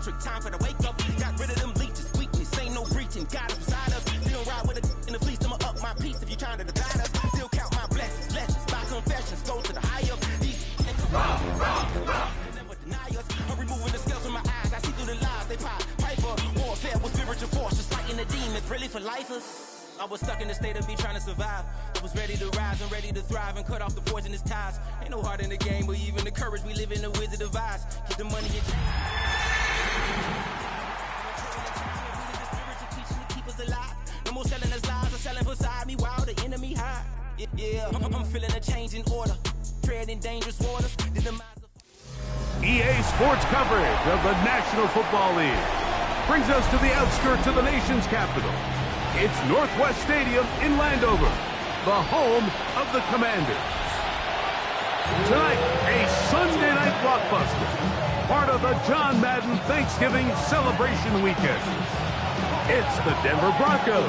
electric, time for the wake up. Got rid of them leeches, weakness, ain't no breaching. Got us beside us. Still ride with a in the fleece, I'ma up my piece if you trying to divide us. Still count my blessings, lessons, by confessions, go to the higher. These niggas never deny us. I'm removing the scales from my eyes. I see through the lies they pop. Piper, warfare with spiritual force, just fighting the demons, really for lifers. I was stuck in the state of me trying to survive. I was ready to rise and ready to thrive and cut off the poisonous ties. Ain't no heart in the game, but even the courage we live in the Wizard of Oz. Get the money and no more selling us lies or selling beside me while the enemy hide. Yeah, I'm feeling a change in order. Treading dangerous waters. EA Sports coverage of the National Football League brings us to the outskirts of the nation's capital. It's Northwest Stadium in Landover, the home of the Commanders. Tonight, a Sunday night blockbuster, part of the John Madden Thanksgiving celebration weekend. It's the Denver Broncos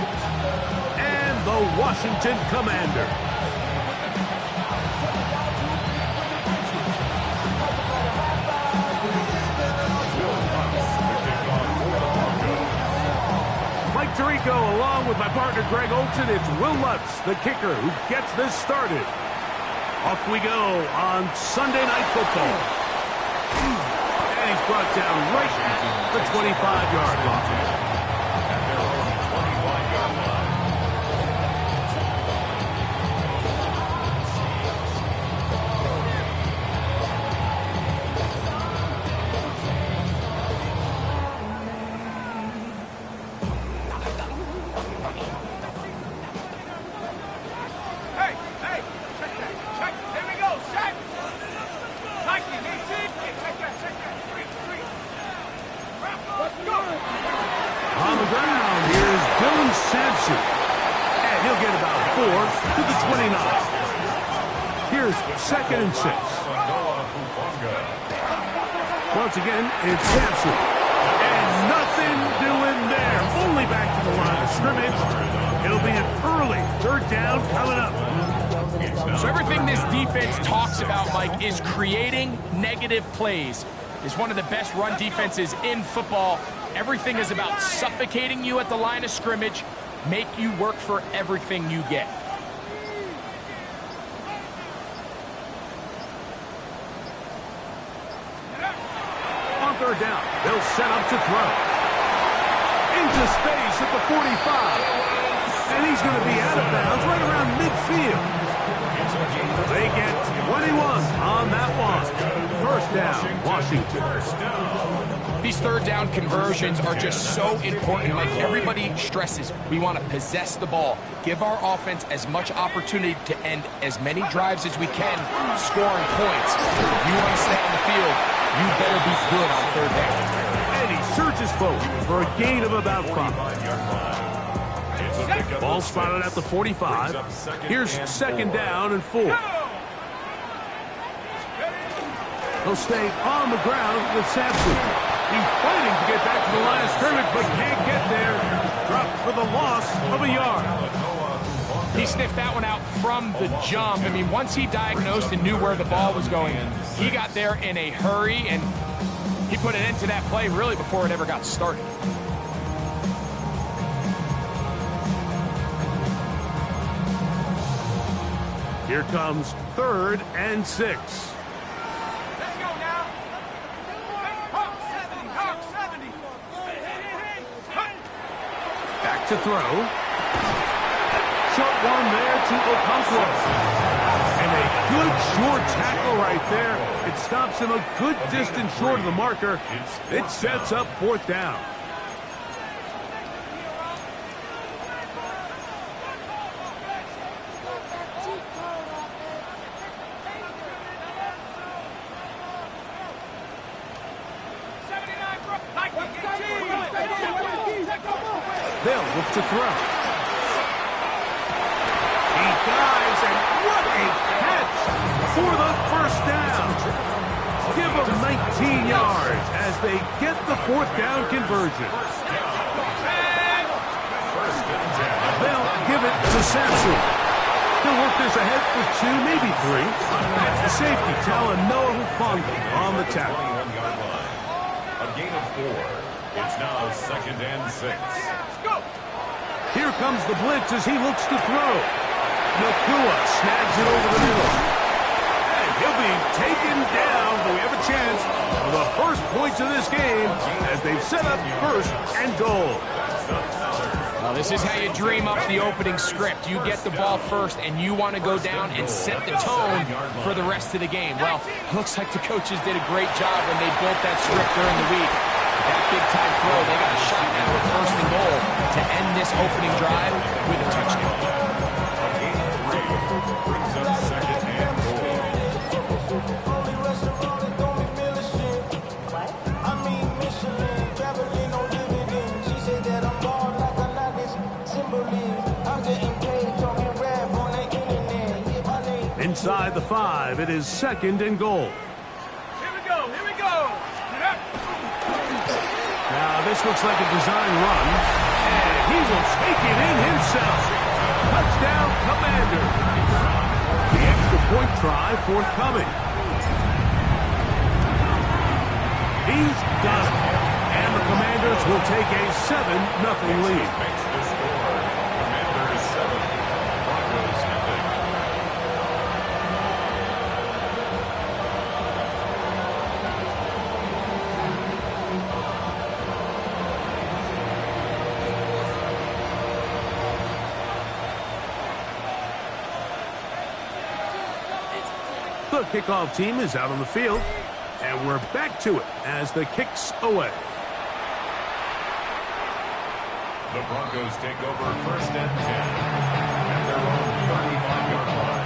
and the Washington Commanders. Mike Tirico, along with my partner Greg Olson, it's Will Lutz, the kicker, who gets this started. Off we go on Sunday Night Football. And he's brought down right at the 25-yard line. Second and 6. Once again, it's Sampson. And nothing doing there. Only back to the line of scrimmage. It'll be an early third down coming up. So everything this defense talks about, Mike, is creating negative plays. It's one of the best run defenses in football. Everything is about suffocating you at the line of scrimmage, make you work for everything you get. Third down. They'll set up to throw. Into space at the 45. And he's going to be out of bounds right around midfield. They get 21 on that one. First down, Washington. These third down conversions are just so important. Like everybody stresses, we want to possess the ball, give our offense as much opportunity to end as many drives as we can, scoring points. If you want to stay on the field, you better be good on third down. And he surges forward for a gain of about 5. Ball spotted at the 45. Here's second down and 4. He'll stay on the ground with Sampson. He's fighting to get back to the line of scrimmage, but can't get there. Dropped for the loss of a yard. He sniffed that one out from the jump. I mean, once he diagnosed and knew where the ball was going, he got there in a hurry, and he put an end to that play really before it ever got started. Here comes third and 6. Let's go now. Hawk 70. Back to throw. Short one there to Okonkwo. And a good short tackle right there. It stops him a good distance short of the marker. It sets up fourth down. They'll look to throw. He dives, and what a catch for the first down. Give them 19 yards as they get the fourth down conversion. They'll give it to Sampson. He'll work this ahead for 2, maybe 3. The safety telling Noah Hufanga on the tackle. A gain of 4. It's now 2nd and 6. Let's go. Here comes the blitz as he looks to throw. Nakua snags it over the middle. And he'll be taken down, but we have a chance for the first points of this game as they've set up 1st and goal. Well, this is how you dream up the opening script. You get the ball first, and you want to go down and set the tone for the rest of the game. Well, looks like the coaches did a great job when they built that script during the week. That big-time throw, they got a shot now with 1st and goal to end this opening drive with a touchdown. A gain of 3 brings up 2nd and goal. Inside the 5, it is 2nd and goal. Here we go. Here we go. Now, this looks like a design run, and he will take it in himself. Touchdown, Commander. The extra point try forthcoming. He's got it, and the Commanders will take a 7-0 lead. Makes the score. Commanders 7. Broncos nothing. The kickoff team is out on the field, and we're back to it as the kick's away. The Broncos take over 1st and 10 at their own 35-yard line.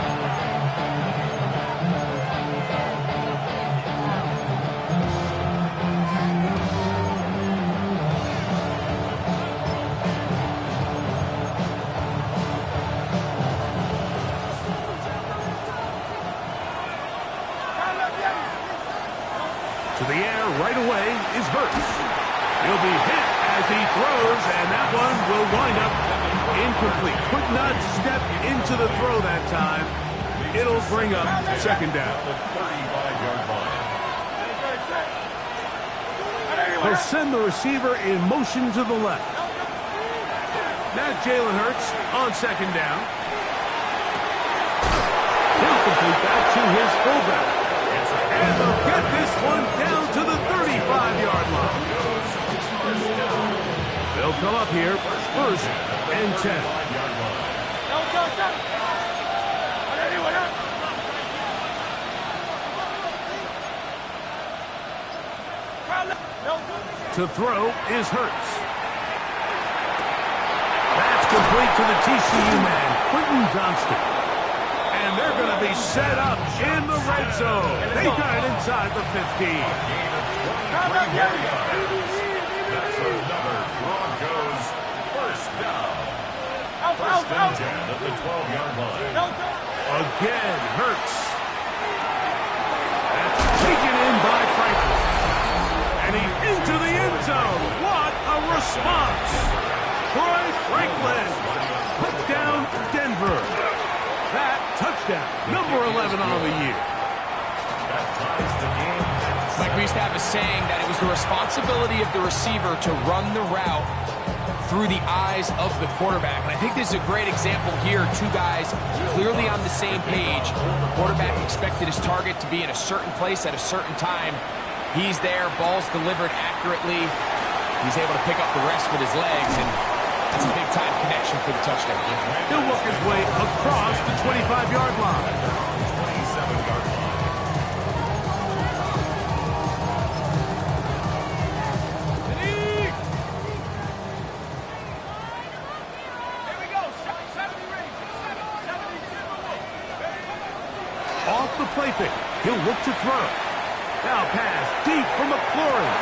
To the air right away is Hurts. He'll be hit as he throws, and that one will wind up incomplete. Could not step into the throw that time. It'll bring up 2nd down. The 35-yard line. He'll send the receiver in motion to the left. Now Jalen Hurts on 2nd down. He'll complete that to his fullback. And they'll get this one down to the 35-yard line. They'll come up here 1st and 10. To throw is Hurts. That's complete to the TCU man, Quentin Johnston. And they're going to be set up in the red zone. They got it inside the 15. That's another Broncos 1st down. 1st and 10 at the 12-yard line. Again, Hurts. That's taken in by Franklin. And he's into the end zone. What a response. Troy Franklin put down Denver. That touchdown, number 11 on the year. That ties the game. Like we used to have a saying that it was the responsibility of the receiver to run the route through the eyes of the quarterback. And I think this is a great example here. 2 guys clearly on the same page. The quarterback expected his target to be in a certain place at a certain time. He's there, ball's delivered accurately. He's able to pick up the rest with his legs, and that's a big-time connection for the touchdown. He'll work his way across the 25-yard line. 27-yard line. Off the play fake, he'll look to throw. Now pass deep for McLaurin.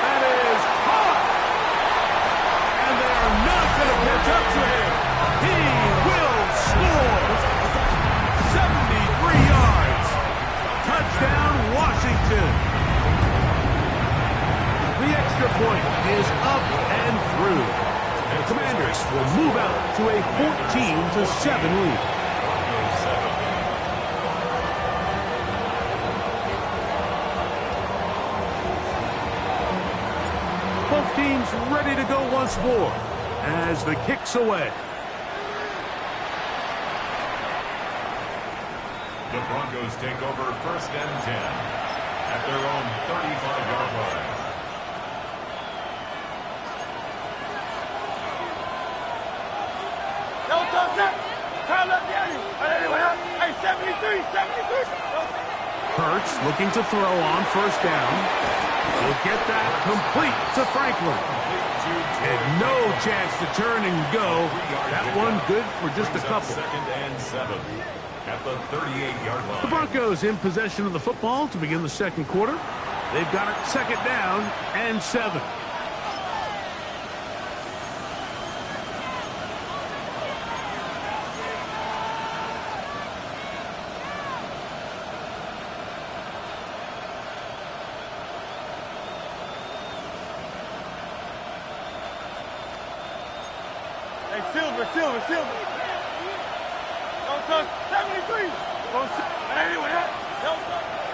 That is caught. And they are not going to catch up to him. He will score. 73 yards. Touchdown, Washington. The extra point is up and through. The Commanders will move out to a 14-7 lead. Both teams ready to go once more as the kick's away. The Broncos take over 1st and 10 at their own 35-yard line. Hey, 73. Hurts looking to throw on 1st down. Will get that complete to Franklin. And no chance to turn and go. That one good for just a couple. 2nd and 7 at the 38-yard line. The Broncos in possession of the football to begin the second quarter. They've got it 2nd down and 7. Hey, Silver. Don't touch 73. Don't touch.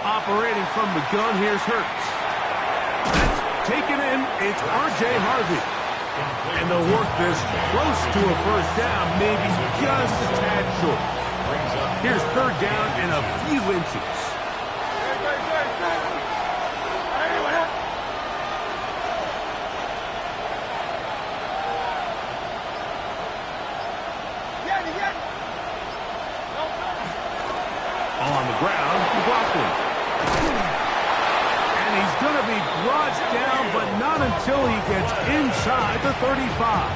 Operating from the gun, here's Hurts. That's taken in. It's R.J. Harvey. And they'll work this close to a 1st down, maybe just a tad short. Here's 3rd down in a few inches. On the ground, Broncos. And he's going to be brought down, but not until he gets inside the 35.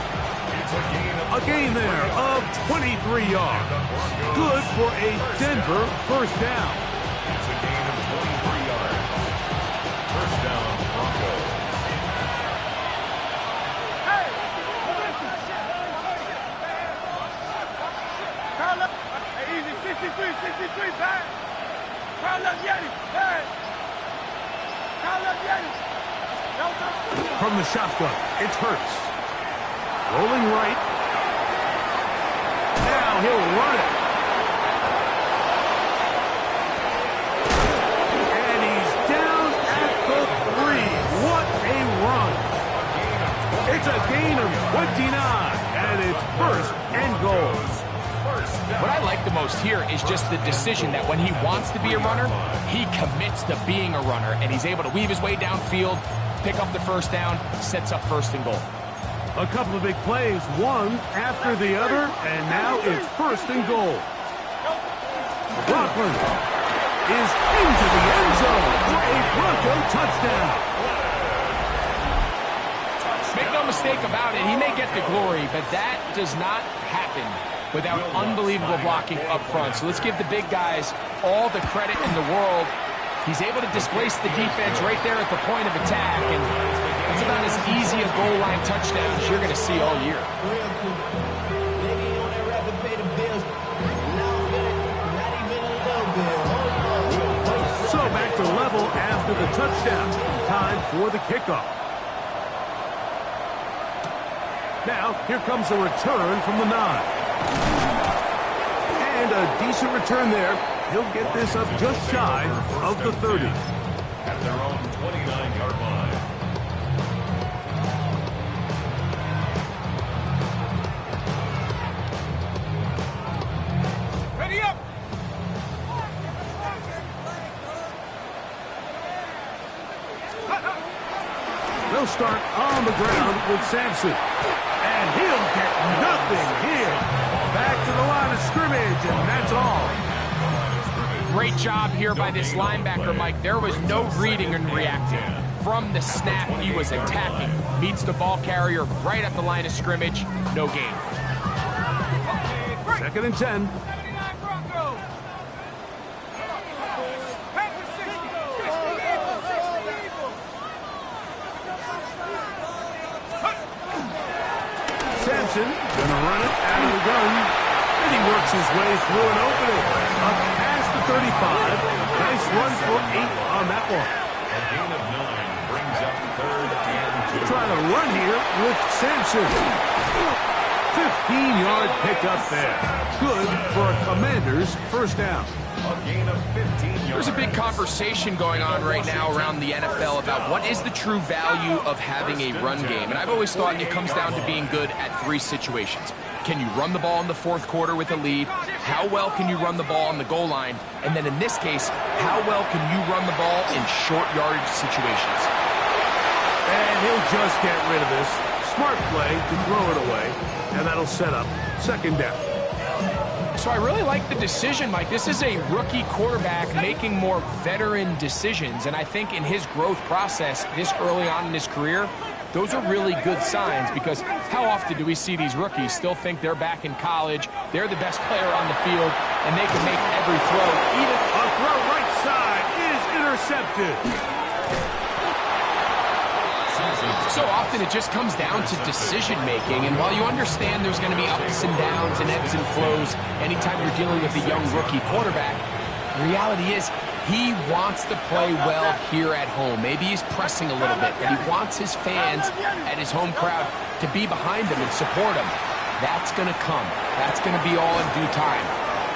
A gain there of 23 yards. Good for a Denver 1st down. It's a gain of 23 yards. 1st down, Broncos. Hey, easy, 63, back. Crowd up, Yeti, back. Crowd up, Yeti. From the shotgun, it's Hurts. Rolling right. Now he'll run it. And he's down at the 3. What a run. It's a gain of 29, and it's 1st and goal. What I like the most here is just the decision that when he wants to be a runner, he commits to being a runner, and he's able to weave his way downfield, pick up the 1st down, sets up 1st and goal. A couple of big plays, one after the other, and now it's 1st and goal. Rockland is into the end zone for a Bronco touchdown. Make no mistake about it, he may get the glory, but that does not happen without unbelievable blocking up front. So let's give the big guys all the credit in the world. He's able to displace the defense right there at the point of attack, and it's about as easy a goal line touchdown as you're going to see all year. So back to level after the touchdown. Time for the kickoff. Now, here comes a return from the 9. And a decent return there. He'll get this up just shy of the 30. At their own 29-yard line. Ready up. They'll start on the ground with Sampson. And he'll get nothing here. Back to the line of scrimmage, and that's all. Great job here by this linebacker, Mike. There was no reading and reacting. From the snap, he was attacking. Meets the ball carrier right at the line of scrimmage. No gain. 2nd and 10. 79 Broncos. Back to 60 Eagles. Sampson gonna run it out of the gun. And he works his way through an opening. Up past the 35. Nice run for 8 on that one. A gain of 9 brings up 3rd and 2. Trying to run here with Sampson. 15-yard pickup there. Good for a Commander's 1st down. A gain of 15 yards. There's a big conversation going on right now around the NFL about what is the true value of having a run game. And I've always thought it comes down to being good at 3 situations. Can you run the ball in the 4th quarter with a lead? How well can you run the ball on the goal line? And then in this case, how well can you run the ball in short yardage situations? And he'll just get rid of this. Smart play to throw it away, and that'll set up 2nd down. So I really like the decision, Mike. This is a rookie quarterback making more veteran decisions, and I think in his growth process this early on in his career, those are really good signs, because how often do we see these rookies still think they're back in college, they're the best player on the field, and they can make every throw, even a throw right side is intercepted. So often it just comes down to decision-making, and while you understand there's going to be ups and downs and ebbs and flows anytime you're dealing with a young rookie quarterback, the reality is he wants to play well here at home. Maybe he's pressing a little bit, but he wants his fans and his home crowd to be behind him and support him. That's going to come. That's going to be all in due time.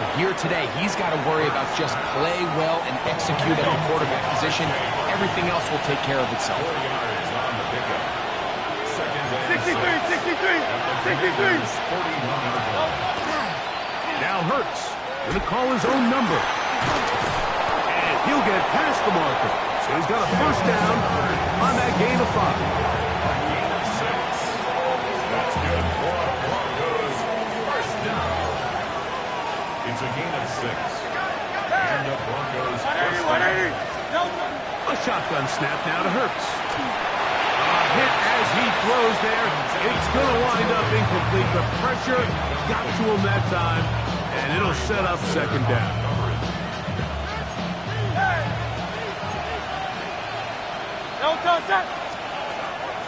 But here today, he's got to worry about just play well and execute at the quarterback position. Everything else will take care of itself. 63. Now Hurts going to call his own number. And he'll get past the marker. So he's got a 1st down on that gain of 5. A gain of 6. That's good for Broncos. 1st down. It's a gain of 6. And the Broncos 1st down. A shotgun snap now to Hurts. Hit as he throws there. It's going to wind up incomplete. The pressure got to him that time, and it'll set up 2nd down.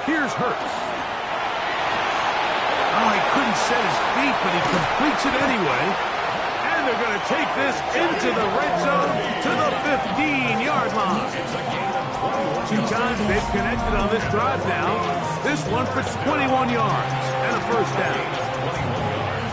Here's Hurts. Oh, he couldn't set his feet, but he completes it anyway. And they're going to take this into the red zone to the 15-yard line. 2 times they've connected on this drive now. This one for 21 yards and a 1st down.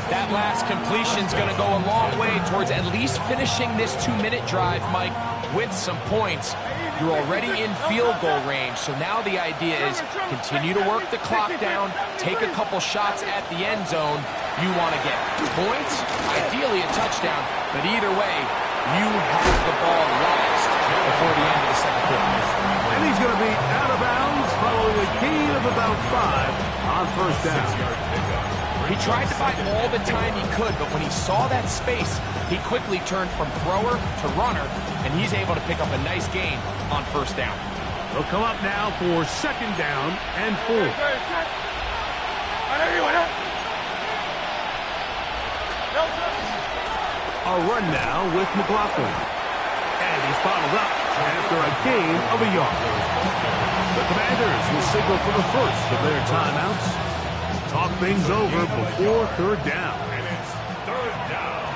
That last completion's going to go a long way towards at least finishing this 2-minute drive, Mike, with some points. You're already in field goal range, so now the idea is continue to work the clock down, take a couple shots at the end zone. You want to get points, ideally a touchdown, but either way, you have the ball last before the end of the 2nd quarter. And he's going to be out of bounds following a gain of about 5 on 1st down. He tried to buy all the time he could, but when he saw that space, he quickly turned from thrower to runner, and he's able to pick up a nice gain on 1st down. They'll come up now for 2nd down and 4. A run now with McLaughlin. And he's bottled up after a gain of a yard. The Commanders will signal for the 1st of their timeouts. Talk things over before 3rd down. And it's 3rd down.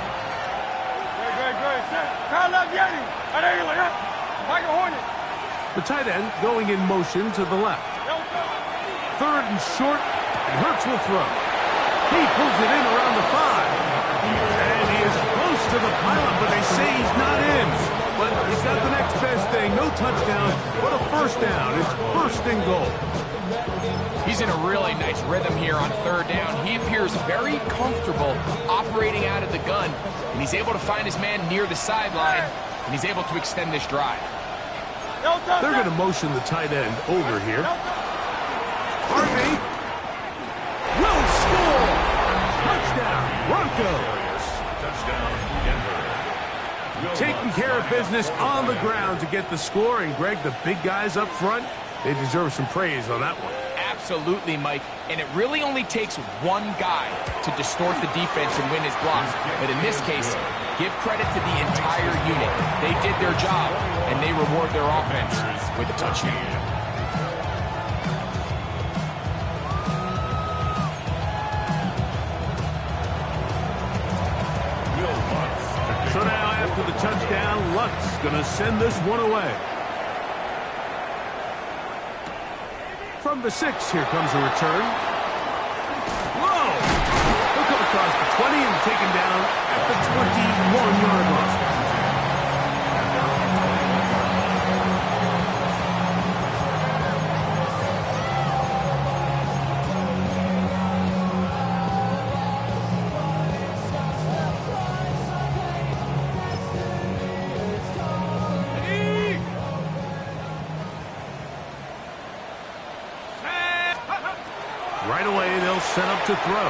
The tight end going in motion to the left. 3rd and short, and Hurts will throw. He pulls it in around the 5. And he is close to the pylon, but they say he's not in. But he's got the next best thing. No touchdown, but a 1st down. It's 1st and goal. He's in a really nice rhythm here on 3rd down. He appears very comfortable operating out of the gun, and he's able to find his man near the sideline, and he's able to extend this drive. They're going to motion the tight end over here. Harvey will score! Touchdown, Broncos! Touchdown, Denver. Taking care of business on the ground to get the score, and Greg, the big guys up front, they deserve some praise on that one. Absolutely, Mike. And it really only takes one guy to distort the defense and win his block. But in this case, give credit to the entire unit. They did their job, and they reward their offense with a touchdown. So now after the touchdown, Lutz going to send this one away. From the 6, here comes a return. Whoa! He'll come across the 20 and taken down at the 21-yard line. Right away, they'll set up to throw.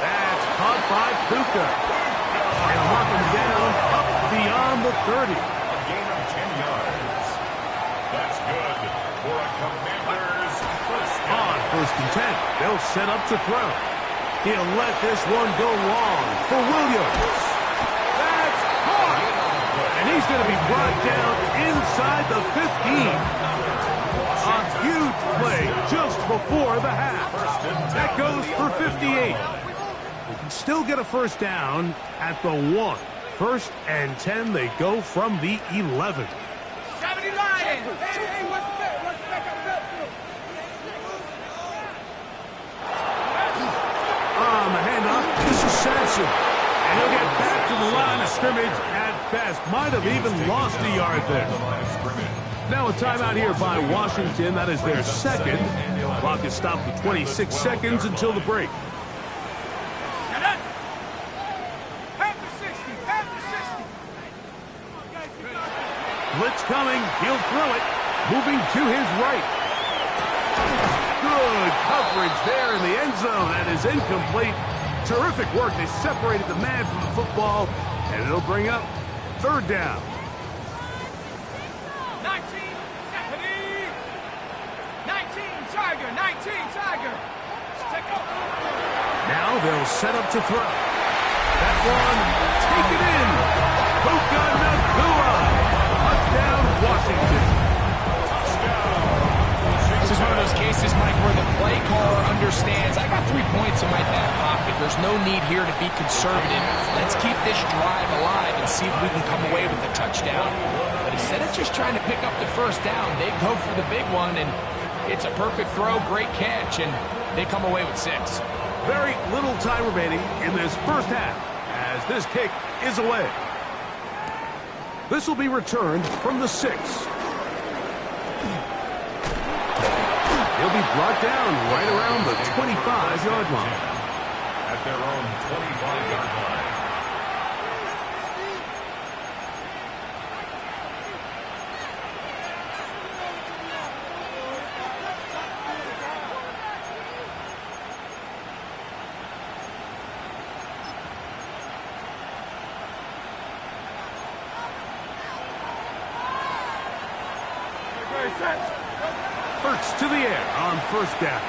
That's caught by Puka. And mark him down up beyond the 30. A gain of 10 yards. That's good for a Commanders first down. On 1st and 10, they'll set up to throw. He'll let this one go long for Williams. That's caught. And he's going to be brought down inside the 15. A huge play just before the half. That goes for 58. We can still get a first down at the 1. 1st and 10, they go from the 11. 70 Lions! Hey, what's the back? What's the back on the backfield? On the handoff, this is Sampson. And he'll get back to the line of scrimmage at best. Might have even lost a yard there. Now a timeout here by Washington. That is their second. Clock is stopped for 26 seconds until the break. Blitz coming. He'll throw it. Moving to his right. Good coverage there in the end zone. That is incomplete. Terrific work. They separated the man from the football, and it'll bring up 3rd down. 19 Tiger. Take over. Now they'll set up to throw. That one, take it in. Puka Nacua. Touchdown, Washington. This is one of those cases, Mike, where the play caller understands, I got 3 points in my back pocket. There's no need here to be conservative. Let's keep this drive alive and see if we can come away with a touchdown. But instead of just trying to pick up the first down, they go for the big one, and it's a perfect throw, great catch, and they come away with 6. Very little time remaining in this first half as this kick is away. This will be returned from the 6. He'll be brought down right around the 25-yard line. At their own 25-yard line. Hurts to the air on 1st down.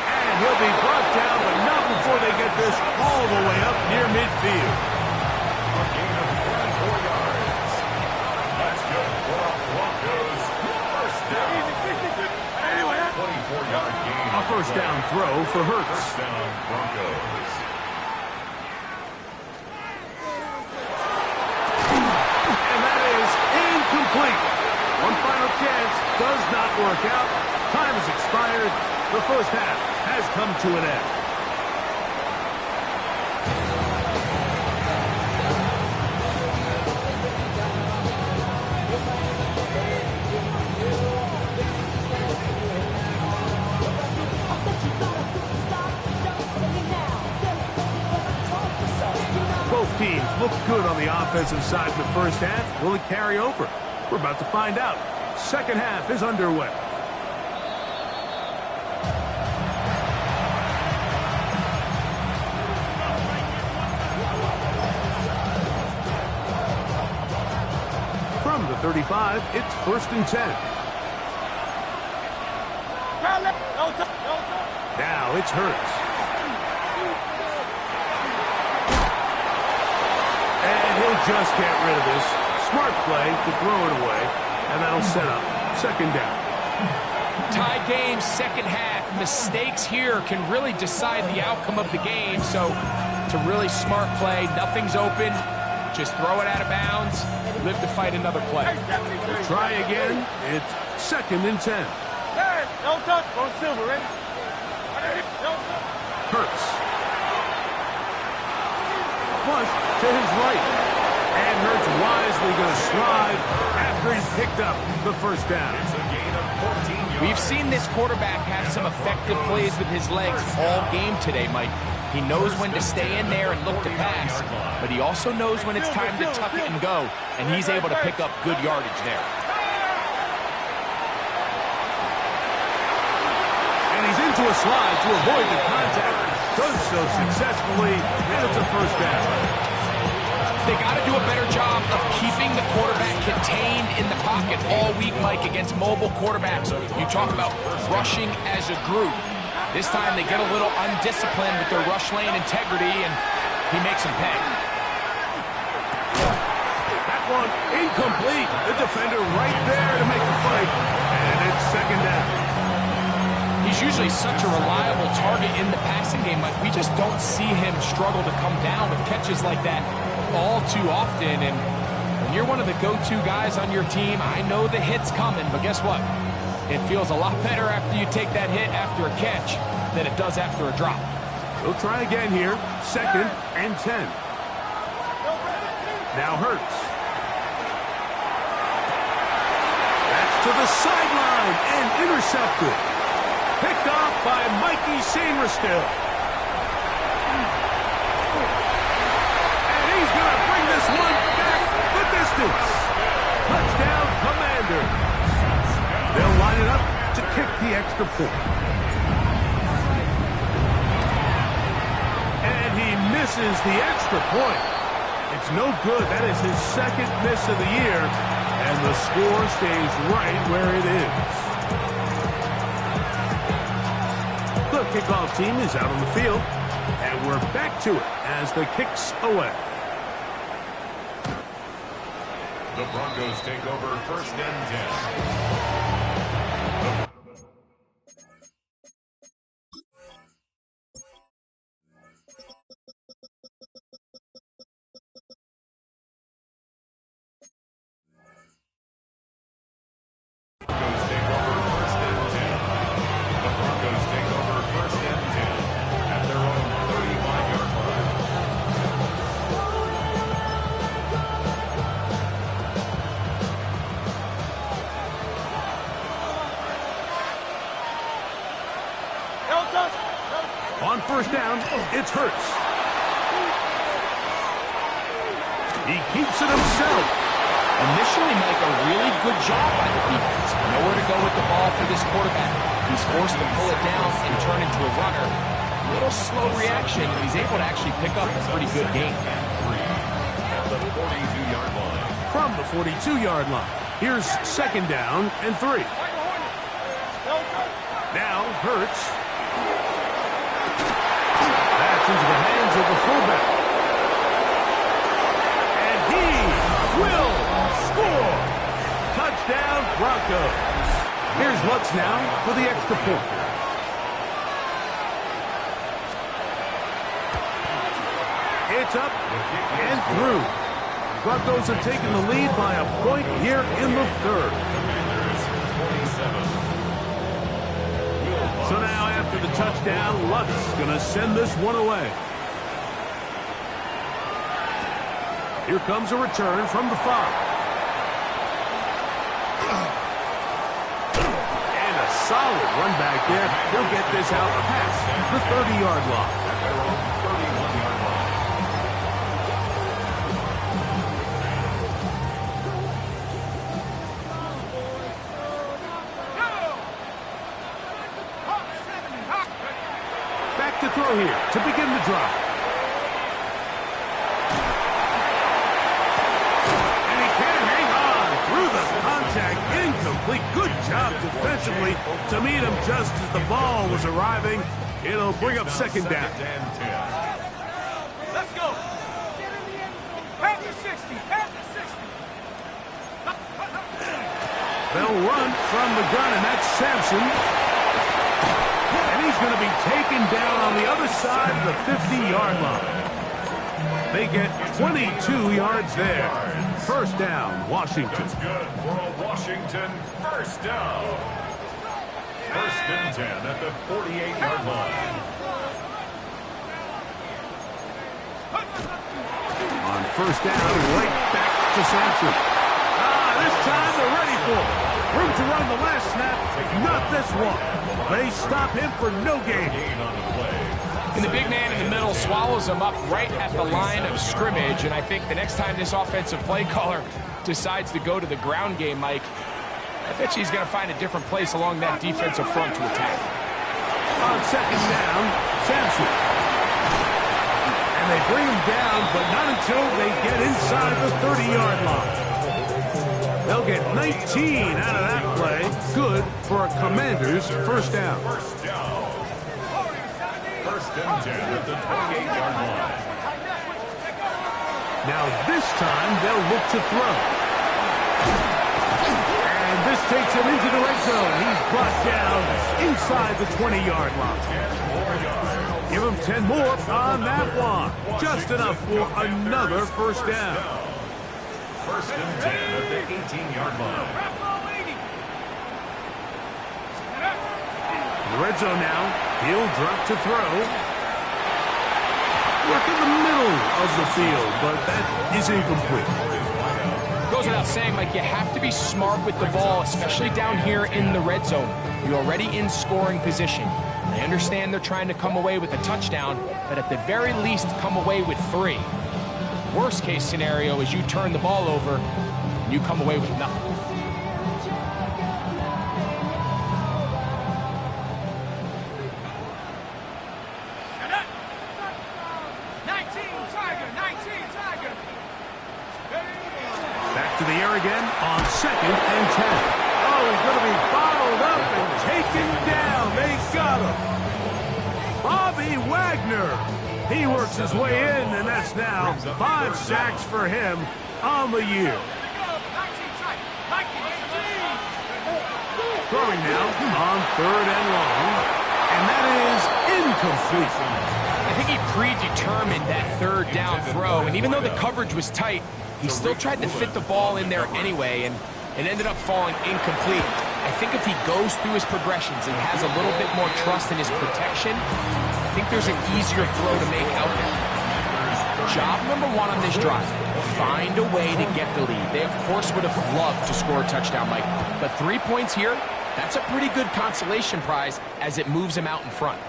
And he'll be brought down, but not before they get this all the way up near midfield. A gain of 24 yards. That's good for a Broncos first down. 24-yard gain. A first down throw for Hurts. First down, Broncos. And that is incomplete. One final chance does not work out. Time has expired. The first half has come to an end. Both teams look good on the offensive side in the first half. Will it carry over? We're about to find out. Second half is underway. From the 35, it's 1st and 10. Now it's Hurts. And he'll just get rid of this. Smart play to throw it away, and that'll set up 2nd down. Tie game, second half. Mistakes here can really decide the outcome of the game, so it's a really smart play. Nothing's open. Just throw it out of bounds. Live to fight another play. Try again. It's 2nd and 10. No touch. Go Silver, ready? Hurts. Flush to his right. And Hurts wisely going to slide after he's picked up the first down. It's a gain of 14 yards. We've seen this quarterback have some effective plays with his legs all game today, Mike. He knows when to stay in there and look to pass, but he also knows when it's time to tuck it and go, and he's able to pick up good yardage there. into a slide to avoid the contact. Does so successfully, and it's a first down. They got to do a better job of keeping the quarterback contained in the pocket all week, Mike, against mobile quarterbacks. You talk about rushing as a group. This time they get a little undisciplined with their rush lane integrity, and he makes them pay. That one incomplete. The defender right there to make the fight, and it's second down. He's usually such a reliable target in the passing game. Like, we just don't see him struggle to come down with catches like that all too often. And when you're one of the go-to guys on your team, I know the hit's coming, but guess what? It feels a lot better after you take that hit after a catch than it does after a drop. We'll try again here. 2nd and 10. Now Hurts. That's to the sideline and intercepted. Picked off by Mikey Sainristil. And he's going to bring this one back the distance. Touchdown, Commanders. They'll line it up to kick the extra point. And he misses the extra point. It's no good. That is his 2nd miss of the year. And the score stays right where it is. The kickoff team is out on the field, and we're back to it as the kick's away. The Broncos take over 1st and 10. On 1st down, it's Hurts. He keeps it himself. Initially, Mike, a really good job by the defense. Nowhere to go with the ball for this quarterback. He's forced to pull it down and turn into a runner. A little slow reaction, and he's able to actually pick up a pretty good game. At the 42-yard line. From the 42-yard line, here's 2nd down and 3. Now Hurts. That's into the hands of the fullback. And he will score. Touchdown, Broncos. Here's Lutz now for the extra point. It's up and through. Broncos have taken the lead by a point here in the 3rd. So now after the touchdown, Lutz going to send this one away. Here comes a return from the 5. And a solid run back there. He'll get this out past the 30-yard line. To throw here to begin the drive. And he can't hang on through the contact. Incomplete. Good job defensively to meet him just as the ball was arriving. It'll bring up 2nd down. Let's go. Pass the 60. Pass the 60. They'll run from the gun, and that's Sampson. He's going to be taken down on the other side of the 50-yard line. They get 22 yards there. 1st down, Washington. That's good for a Washington 1st down. 1st and 10 at the 48-yard line. On 1st down, right back to Sampson. This time they're ready for it. Room to run the last snap, not this one. They stop him for no gain. And the big man in the middle swallows him up right at the line of scrimmage. And I think the next time this offensive play caller decides to go to the ground game, Mike, I bet he's going to find a different place along that defensive front to attack. on second down, Sampson. And they bring him down, but not until they get inside the 30-yard line. They'll get 19 out of that play. Good for a Commanders first down. First down. First and 10 at the 28-yard line. Now this time they'll look to throw. And this takes him into the red zone. He's brought down inside the 20-yard line. Give him 10 more on that one. Just enough for another first down. First and 10 at the 18-yard line. In the red zone now. He'll drop to throw. Work in the middle of the field, but that is incomplete. Goes without saying, Mike, you have to be smart with the ball, especially down here in the red zone. You're already in scoring position. I understand they're trying to come away with a touchdown, but at the very least, come away with 3. Worst case scenario is you turn the ball over and you come away with nothing. Back to the air again on second and 10. Oh, he's going to be bottled up and taken down. They got him. Bobby Wagner. He works his way in, and that's now 5 sacks for him on the year. Throwing now on third and long, and that is incomplete. I think he predetermined that third down throw, and even though the coverage was tight, he still tried to fit the ball in there anyway, and it ended up falling incomplete. I think if he goes through his progressions and has a little bit more trust in his protection, I think there's an easier throw to make out there. Job number 1 on this drive, find a way to get the lead. They, of course, would have loved to score a touchdown, Mike, but 3 points here, that's a pretty good consolation prize as it moves him out in front.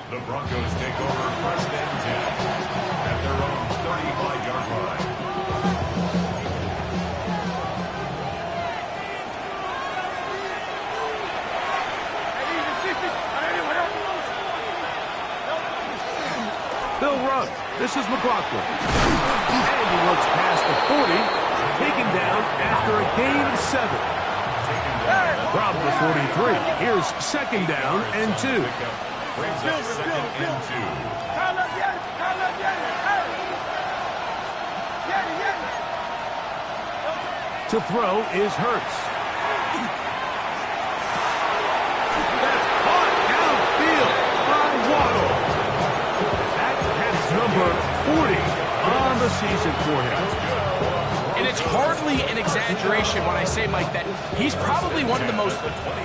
The Broncos take over first and 10 at their own 35-yard line. They'll run. This is McLaughlin. And he looks past the 40, taken down after a gain of 7. From the 43, here's second down and 2. Brings up second and 2. To throw is Hurts. That's caught downfield by Waddle. That's number 40 on the season for him. And it's hardly an exaggeration when I say, Mike, that he's probably one of the most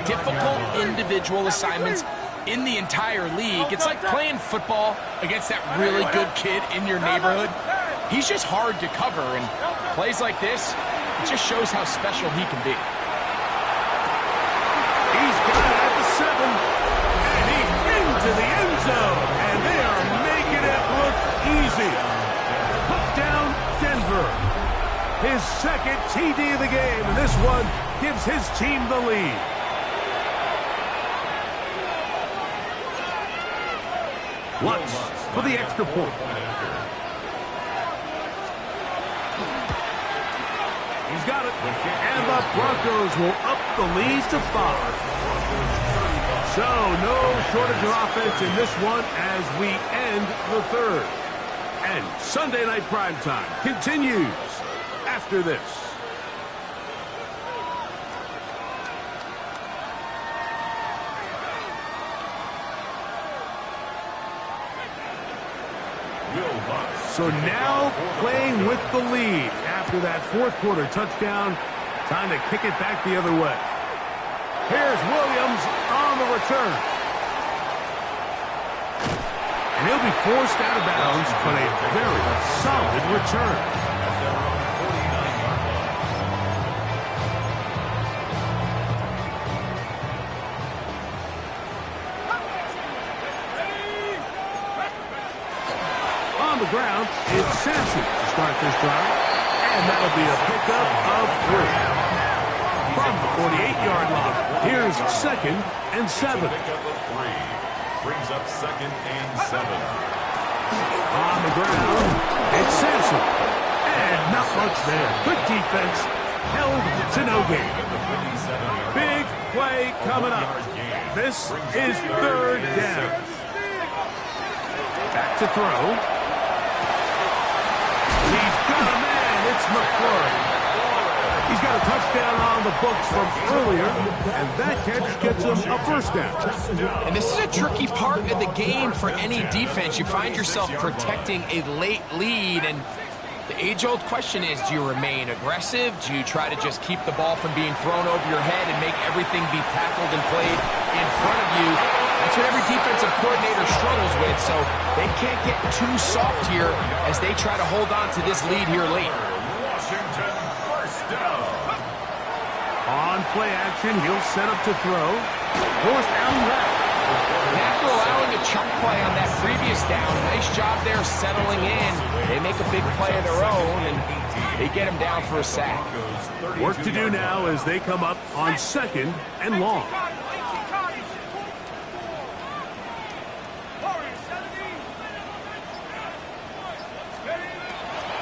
difficult individual assignments in the entire league. It's like playing football against that really good kid in your neighborhood. He's just hard to cover, and plays like this, it just shows how special he can be. He's got it at the 7, and he's into the end zone, and they are making it look easy. Put down Denver. His second TD of the game, and this one gives his team the lead. Lutz for the extra point. He's got it. And the Broncos will up the lead to 5. So no shortage of offense in this one as we end the third. And Sunday Night Primetime continues after this. So now playing with the lead after that fourth quarter touchdown. Time to kick it back the other way. Here's Williams on the return. And he'll be forced out of bounds, but a very solid return. On the ground, it's Sampson to start this drive. And that'll be a pickup of 3. From the 48-yard line. Here's 2nd and 7. Pickup of 3. Brings up 2nd and 7. On the ground, it's Sampson. And not much there. Good defense. Held to no gain. Big play coming up. This is 3rd down. Back to throw. He's got a man. It's McClure. He's got a touchdown on the books from earlier, and that catch gets him a 1st down. And this is a tricky part of the game for any defense. You find yourself protecting a late lead, and the age-old question is, do you remain aggressive? Do you try to just keep the ball from being thrown over your head and make everything be tackled and played in front of you? That's what every defensive coordinator struggles with, so they can't get too soft here as they try to hold on to this lead here late. Washington, 1st down. On play action, he'll set up to throw. 4th down left. After allowing a chunk play on that previous down, nice job there settling in. They make a big play of their own, and they get him down for a sack. Work to do now as they come up on 2nd and long.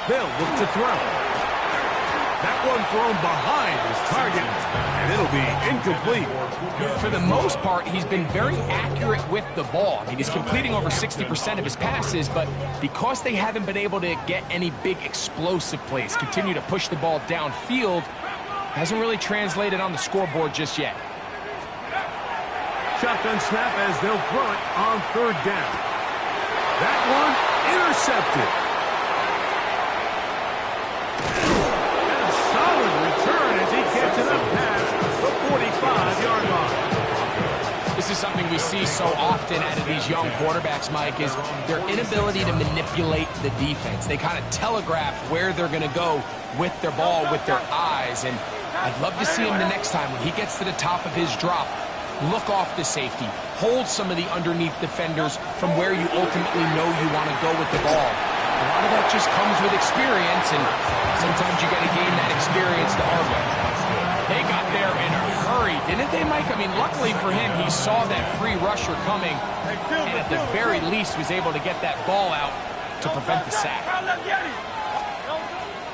They'll look to throw. That one thrown behind his target, and it'll be incomplete. For the most part, he's been very accurate with the ball. I mean, he's completing over 60% of his passes, but because they haven't been able to get any big explosive plays, continue to push the ball downfield, hasn't really translated on the scoreboard just yet. Shotgun snap as they'll throw it on 3rd down. That one intercepted. Gets it up past the 45-yard line. This is something we see so often out of these young quarterbacks, Mike, is their inability to manipulate the defense. They kind of telegraph where they're going to go with their ball, with their eyes. And I'd love to see him the next time when he gets to the top of his drop, look off the safety, hold some of the underneath defenders from where you ultimately know you want to go with the ball. A lot of that just comes with experience, and sometimes you got to gain that experience the hard way. They got there in a hurry, didn't they, Mike? I mean, luckily for him, he saw that free rusher coming, and at the very least was able to get that ball out to prevent the sack.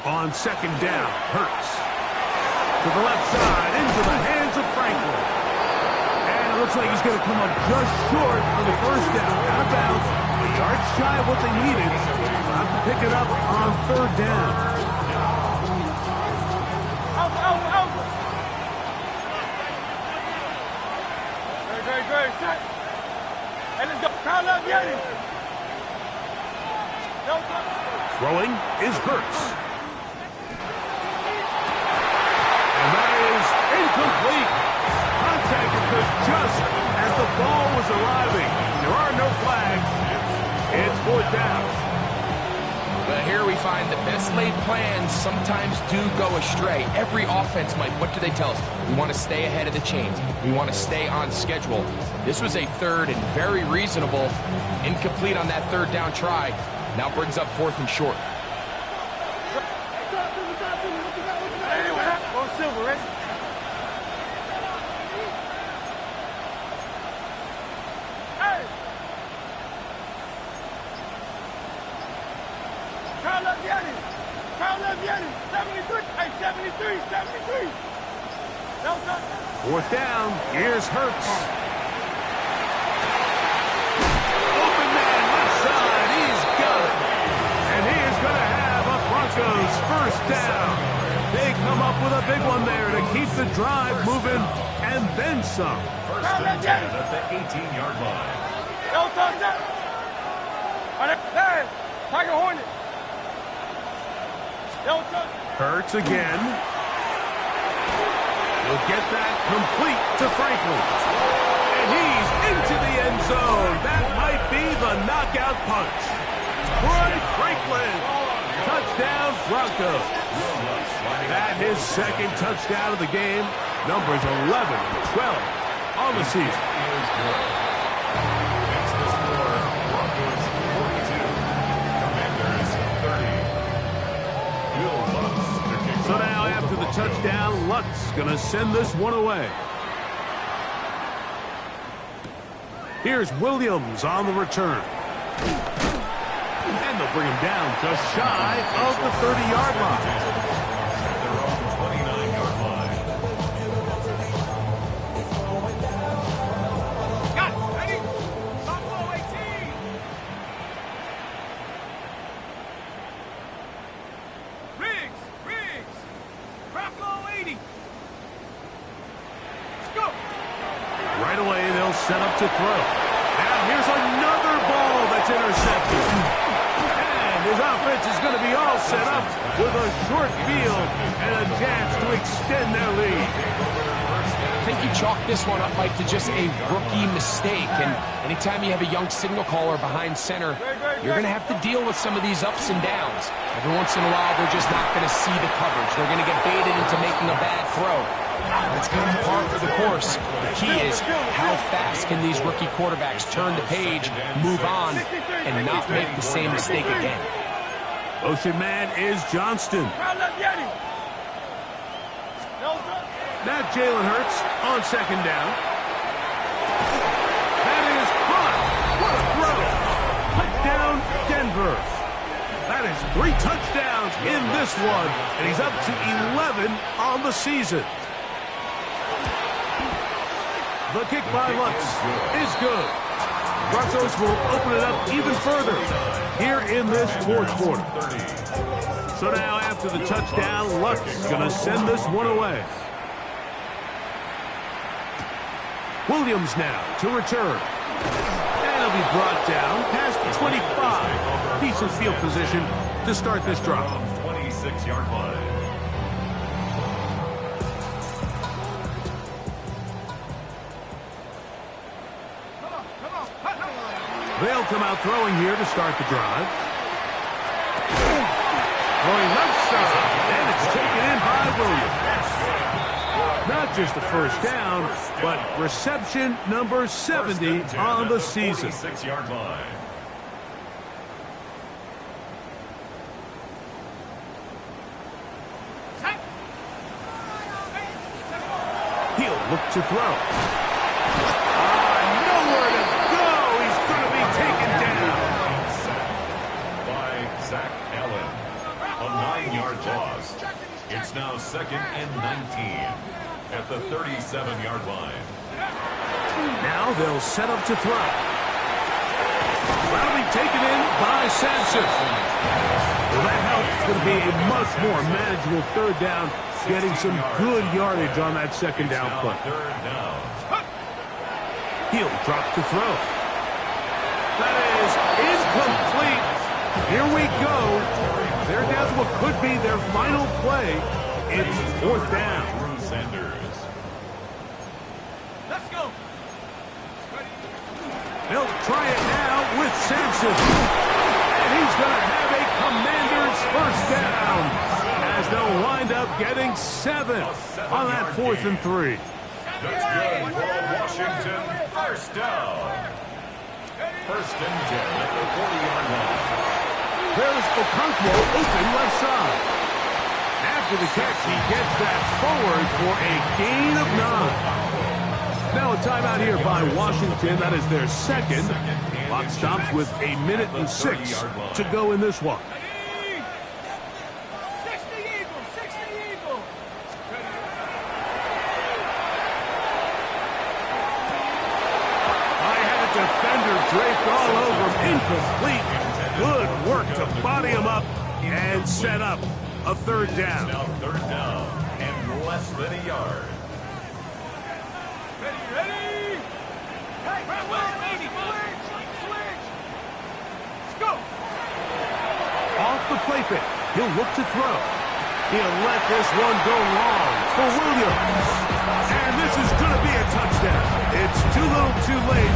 On 2nd down, Hurts. To the left side, into the hands of Franklin. And it looks like he's going to come up just short on the 1st down. Out of bounds. A yard shy of what they needed. They'll have to pick it up on 3rd down. Throwing is Hurts. And that is incomplete. Contact occurred just as the ball was arriving. There are no flags. It's 4th down. But here we find the best laid plans sometimes do go astray. Every offense, Mike, what do they tell us? We want to stay ahead of the chains. We want to stay on schedule. This was a 3rd and very reasonable. Incomplete on that 3rd down try. Now brings up 4th and short. Fourth down. Here's Hurts. Open man left side. He's got it. And he is going to have a Broncos first down. They come up with a big one there to keep the drive moving and then some. First and 10 at the 18-yard line. Hurts again. He'll get that complete to Franklin. And he's into the end zone. That might be the knockout punch. Troy Franklin. Touchdown, Broncos. That his 2nd touchdown of the game. Numbers 11 and 12 on the season. That's the score. Broncos 42. Commanders 30. Will Lutz to kick So now after the touchdown, Lutz going to send this one away. Here's Williams on the return. And they'll bring him down just shy of the 30-yard line. They're on the 29-yard line. Got it. Ready? Wk13. Riggs. Wk13. Let's go. Right away, they'll set up to throw. Now here's another ball that's intercepted. And his offense is going to be all set up with a short field and a chance to extend their lead. I think you chalk this one up, Mike, to just a rookie mistake. And anytime you have a young signal caller behind center, you're going to have to deal with some of these ups and downs. Every once in a while, they're just not going to see the coverage. They're going to get baited into making a bad throw. That's kind of par for the course. The key is how fast can these rookie quarterbacks turn the page, move on, and not make the same mistake again. Motion man is Johnston. Now Jalen Hurts on second down. That is caught. What a throw. Touchdown, Denver. That is 3 touchdowns in this one, and he's up to 11 on the season. The kick by Lutz is good. Broncos will open it up even further here in this fourth quarter. So now after the touchdown, Lutz is going to send this one away. Williams now to return. And he'll be brought down past the 25. Decent field position to start this drive. 26-yard line. They'll come out throwing here to start the drive. Throwing left side, and it's taken in by Williams. Not just the first down, but reception number 70 on the season. 46-yard line. He'll look to throw. Nowhere to go. He's going to be taken down. By Zach Allen. A 9-yard loss. It's now 2nd and 19 at the 37-yard line. Now they'll set up to throw. That'll be taken in by Sampson. Well, that helps. It's going to be a much more manageable third down, getting some good yardage on that second down play. Third down. He'll drop to throw. That is incomplete. Here we go. They're down to what could be their final play. It's fourth down. Sanders. Let's go. They'll try it now with Sampson. And he's going to have a Commander's first down as they'll wind up getting 7 on that 4th and 3. That's good for a Washington first down. 1st and 10 at the 40-yard line. There's Okonkwo open left side. After the catch, he gets that forward for a gain of 9. Now a timeout here by Washington. That is their second. Clock stops with 1:06 to go in this one. 60 Eagles. I had a defender draped all over him. Incomplete. Good work to body him up and set up a third down. Now 3rd down and less than a yard. Ready. Hey, switch. Let's go. Off the play fake. He'll look to throw. He'll let this one go long for Williams. And this is going to be a touchdown. It's too little too late.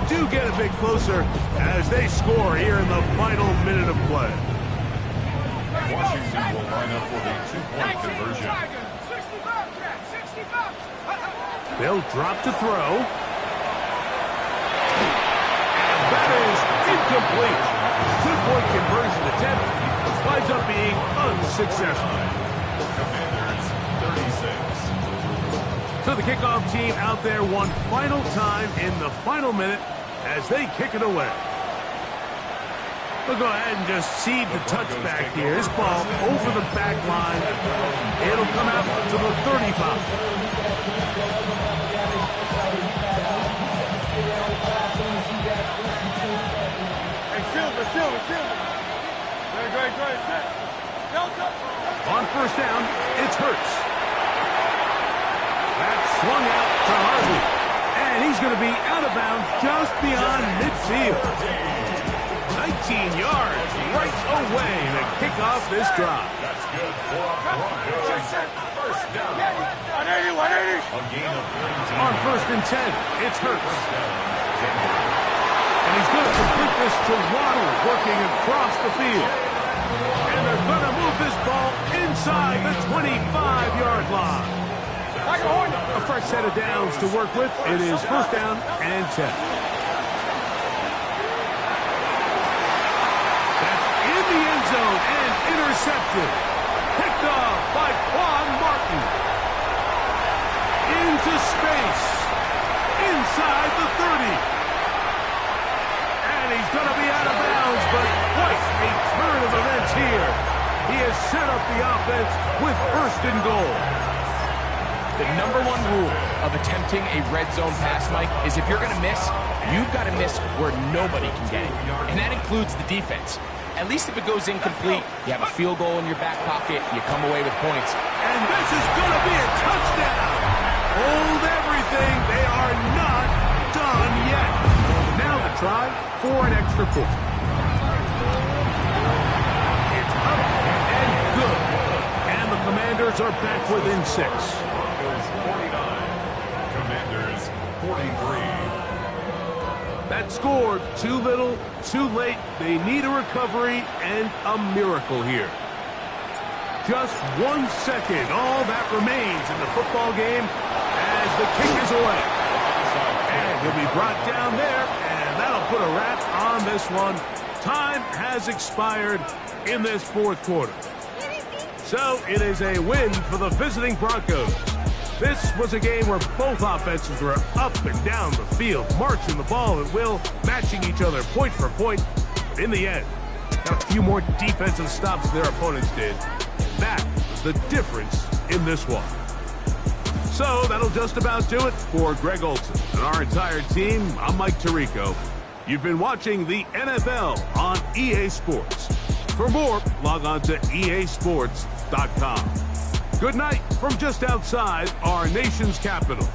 Do get a bit closer as they score here in the final minute of play. Washington will line up for the 2-point conversion. 60 bucks, Jack. 60 bucks. They'll drop to throw. And that is incomplete. 2-point conversion attempt winds up being unsuccessful. Commanders 36. So the kickoff team out there one final time in the final minute as they kick it away. We'll go ahead and just seed the touchback here. This ball over the back line. It'll come out to the 35. Hey, Silver. Great. On first down, it's Hurts. That's swung out to Harvey. And he's going to be out of bounds just beyond midfield. 19 yards right away to kick off this drive. That's good for Broncos. First down. 180. A gain of 13. On first and 10, it's Hurts. And he's going to complete this to Waddle, working across the field. And they're going to move this ball inside the 25-yard line. A fresh set of downs to work with. It is first down and 10. That's in the end zone and intercepted. Picked off by Quan Martin. Into space. Inside the 30. And he's going to be out of bounds, but what a turn of events here. He has set up the offense with first and goal. The number one rule of attempting a red zone pass, Mike, is if you're going to miss, you've got to miss where nobody can get it. And that includes the defense. At least if it goes incomplete, you have a field goal in your back pocket, you come away with points. And this is going to be a touchdown. Hold everything. They are not done yet. Now the try for an extra point. It's up and good. And the Commanders are back within 6. Broncos 49. Commanders 43. That score, too little, too late. They need a recovery and a miracle here. Just 1 second, all that remains in the football game as the kick is away. And he'll be brought down there, and that'll put a wrap on this one. Time has expired in this fourth quarter. So it is a win for the visiting Broncos. This was a game where both offenses were up and down the field, marching the ball at will, matching each other point for point. But in the end, got a few more defensive stops than their opponents did. That was the difference in this one. So that'll just about do it for Greg Olson and our entire team. I'm Mike Tirico. You've been watching the NFL on EA Sports. For more, log on to easports.com. Good night from just outside our nation's capital.